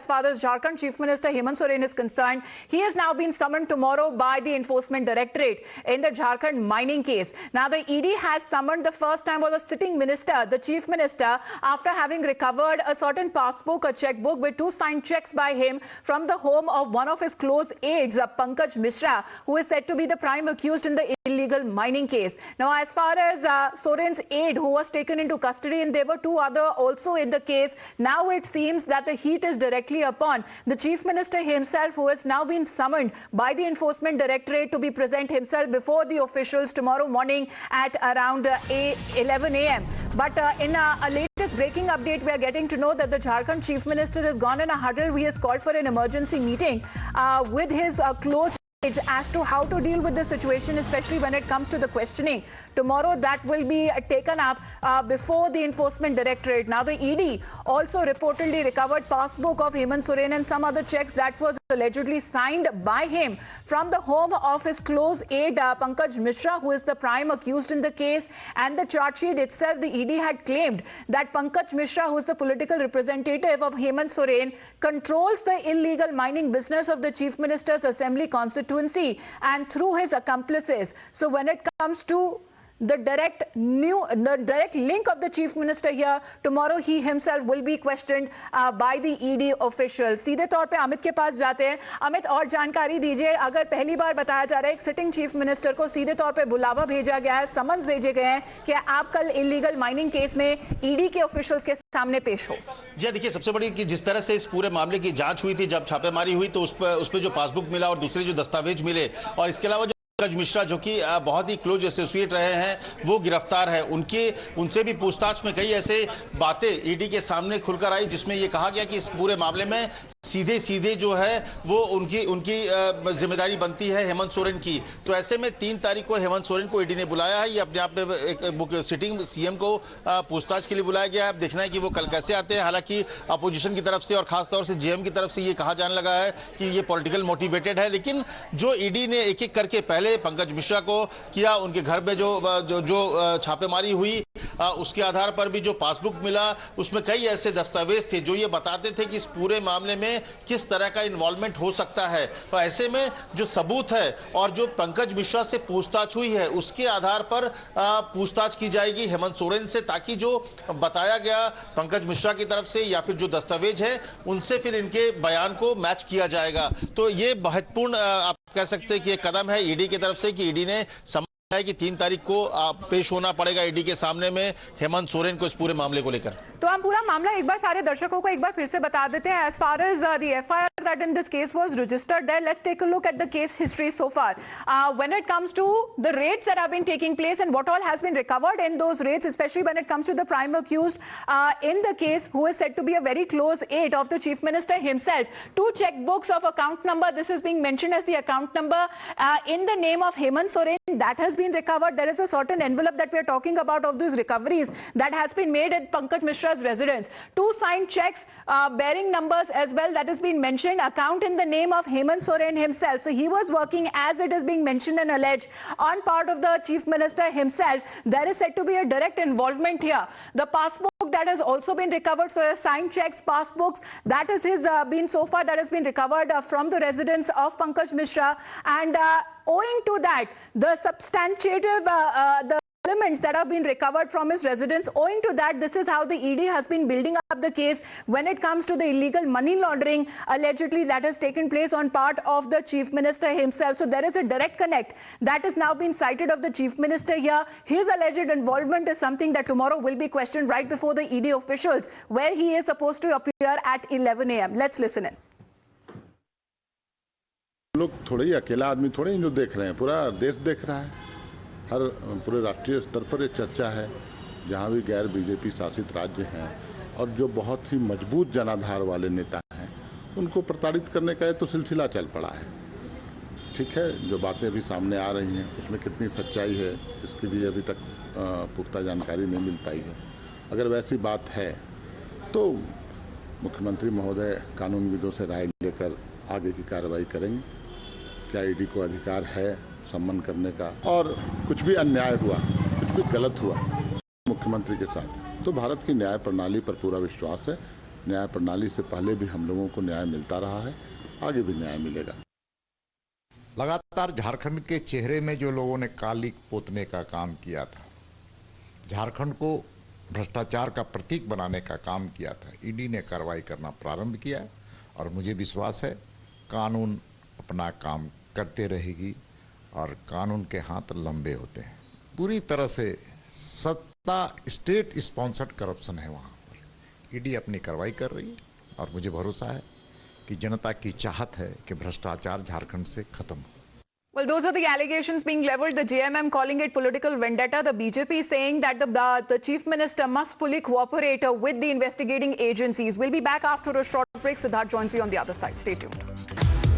far as Jharkhand Chief Minister Hemant Soren is concerned. He has now been summoned tomorrow by the Enforcement Directorate in the Jharkhand mining case. Now, the ED has summoned the first time was the sitting minister, the Chief Minister, after having recovered a certain passbook, a checkbook with 2 signed checks by him from the home of one of his close aides, Pankaj Mishra, who is said to be the prime accused in the illegal mining case. Now, as far as Soren's aide, who was taken into custody, and there were 2 other also in the case, now it seems that the heat is directly upon the Chief Minister himself, who has now been summoned by the Enforcement Directorate to be present himself before the officials tomorrow morning at around 11 a.m. But in a latest breaking update, we are getting to know that the Jharkhand Chief Minister has gone in a huddle. He has called for an emergency meeting with his close as to how to deal with the situation, especially when it comes to the questioning. Tomorrow, that will be taken up before the Enforcement Directorate. Now, the ED also reportedly recovered passbook of Hemant Soren and some other checks that was allegedly signed by him from the home of his close aide, Pankaj Mishra, who is the prime accused in the case. And the charge sheet itself, the ED had claimed that Pankaj Mishra, who is the political representative of Hemant Soren, controls the illegal mining business of the Chief Minister's Assembly constituency and through his accomplices. So when it comes to the direct link of the Chief Minister here, tomorrow he himself will be questioned by the ED officials. सीधे तौर पे अमित के पास जाते हैं. अमित, और जानकारी दीजिए. अगर पहली बार बताया जा रहा है एक सिटिंग चीफ मिनिस्टर को सीधे तौर पे बुलावा भेजा गया है, समन्स भेजे गए हैं कि आप कल इलीगल माइनिंग केस में ED के ऑफिशियल्स के सामने पेश हो. जी देखिए, सबसे बड़ी कि जिस तरह से इस पूरे मामले की जांच हुई थी, जब छापेमारी हुई तो उस पर जो पासबुक मिला और दूसरे जो दस्तावेज मिले, और इसके अलावा पंकज मिश्रा जो कि बहुत ही क्लोज एसोसिएट रहे हैं, वो गिरफ्तार है. उनसे भी पूछताछ में कई ऐसे बातें ईडी के सामने खुलकर आई जिसमें ये कहा गया कि इस पूरे मामले में सीधे जो है वो उनकी जिम्मेदारी बनती है हेमंत सोरेन की. तो ऐसे में 3 तारीख को हेमंत सोरेन को ईडी ने बुलाया है. ये अपने आप में एक सिटिंग सीएम को पूछताछ के लिए बुलाया गया है. अब देखना है कि वो कल कैसे आते हैं. हालांकि अपोजिशन की तरफ से और खासतौर से जेएम की तरफ से ये कहा जाने लगा है कि ये पॉलिटिकल मोटिवेटेड है. लेकिन जो ईडी ने एक-एक करके पहले पंकज मिश्रा को किया, उनके घर में जो छापेमारी हुई, उसके आधार पर भी जो पासबुक मिला, उसमें कई ऐसे दस्तावेज थे जो ये बताते थे कि इस पूरे मामले में किस तरह का इन्वॉल्वमेंट हो सकता है. तो ऐसे में जो सबूत है और जो पंकज मिश्रा से पूछताछ हुई है, उसके आधार पर पूछताछ की जाएगी हेमंत सोरेन से, ताकि जो बताया गया पंकज मिश्रा की तरफ से या फिर जो दस्तावेज है उनसे फिर इनके बयान को मैच किया जाएगा. तो ये महत्वपूर्ण आप कह सकते हैं कि एक कदम है ईडी की तरफ से कि ईडी ने है कि 3 तारीख को पेश होना पड़ेगा ईडी के सामने में हेमंत सोरेन को इस पूरे मामले को लेकर. तो हम पूरा मामला एक बार सारे दर्शकों को एक बार फिर से बता देते हैं. As far as the FIR that in this case was registered there, let's take a look at the case history so far. When it comes to the raids that have been taking place and what all has been recovered in those raids, especially when it comes to the prime accused in the case, who is said to be a very close aide of the Chief Minister himself. 2 checkbooks of account number, this is being mentioned as the account number in the name of Hemant Soren, that has been recovered. There is a certain envelope that we are talking about of these recoveries that has been made at Pankaj Mishra's residence. 2 signed checks bearing numbers as well, that has been mentioned. Account in the name of Hemant Soren himself. So he was working, as it is being mentioned and alleged, on part of the Chief Minister himself. There is said to be a direct involvement here. The passbook that has also been recovered, so signed checks, passbooks, that is his been so far that has been recovered from the residence of Pankaj Mishra. And owing to that, the substantive the elements that have been recovered from his residence, owing to that, this is how the ED has been building up the case when it comes to the illegal money laundering allegedly that has taken place on part of the Chief Minister himself. So there is a direct connect that has now been cited of the Chief Minister here. His alleged involvement is something that tomorrow will be questioned right before the ED officials, where he is supposed to appear at 11 a.m. Let's listen in. लोग थोड़े ही अकेला आदमी थोड़े ही जो देख रहे हैं, पूरा देश देख रहा है. हर पूरे राष्ट्रीय स्तर पर ये चर्चा है. जहाँ भी गैर बीजेपी शासित राज्य हैं और जो बहुत ही मजबूत जनाधार वाले नेता हैं, उनको प्रताड़ित करने का ये तो सिलसिला चल पड़ा है. ठीक है, जो बातें अभी सामने आ रही हैं उसमें कितनी सच्चाई है इसकी भी अभी तक पुख्ता जानकारी नहीं मिल पाई है. अगर वैसी बात है तो मुख्यमंत्री महोदय कानूनविदों से राय लेकर आगे की कार्रवाई करेंगे. क्या ईडी को अधिकार है सम्मान करने का, और कुछ भी अन्याय हुआ, कुछ भी गलत हुआ मुख्यमंत्री के साथ, तो भारत की न्याय प्रणाली पर पूरा विश्वास है. न्याय प्रणाली से पहले भी हम लोगों को न्याय मिलता रहा है, आगे भी न्याय मिलेगा। लगातार झारखंड के चेहरे में जो लोगों ने काली पोतने का काम किया था, झारखंड को भ्रष्टाचार का प्रतीक बनाने का काम किया था, ईडी ने कार्रवाई करना प्रारंभ किया और मुझे विश्वास है कानून अपना काम करते रहेगी और कानून के हाथ लंबे होते हैं। पूरी तरह से सत्ता स्टेट स्पॉन्सर्ड करप्शन है वहाँ पर। ईडी अपनी कार्रवाई कर रही है और मुझे भरोसा है कि जनता की चाहत है कि भ्रष्टाचार झारखंड से खत्म हो। Well, those are the allegations being leveled. The JMM calling it political vendetta. The BJP saying that the chief minister must fully cooperate with the investigating agencies. We'll be back after a short break. Siddharth joins you on the other side. Stay tuned.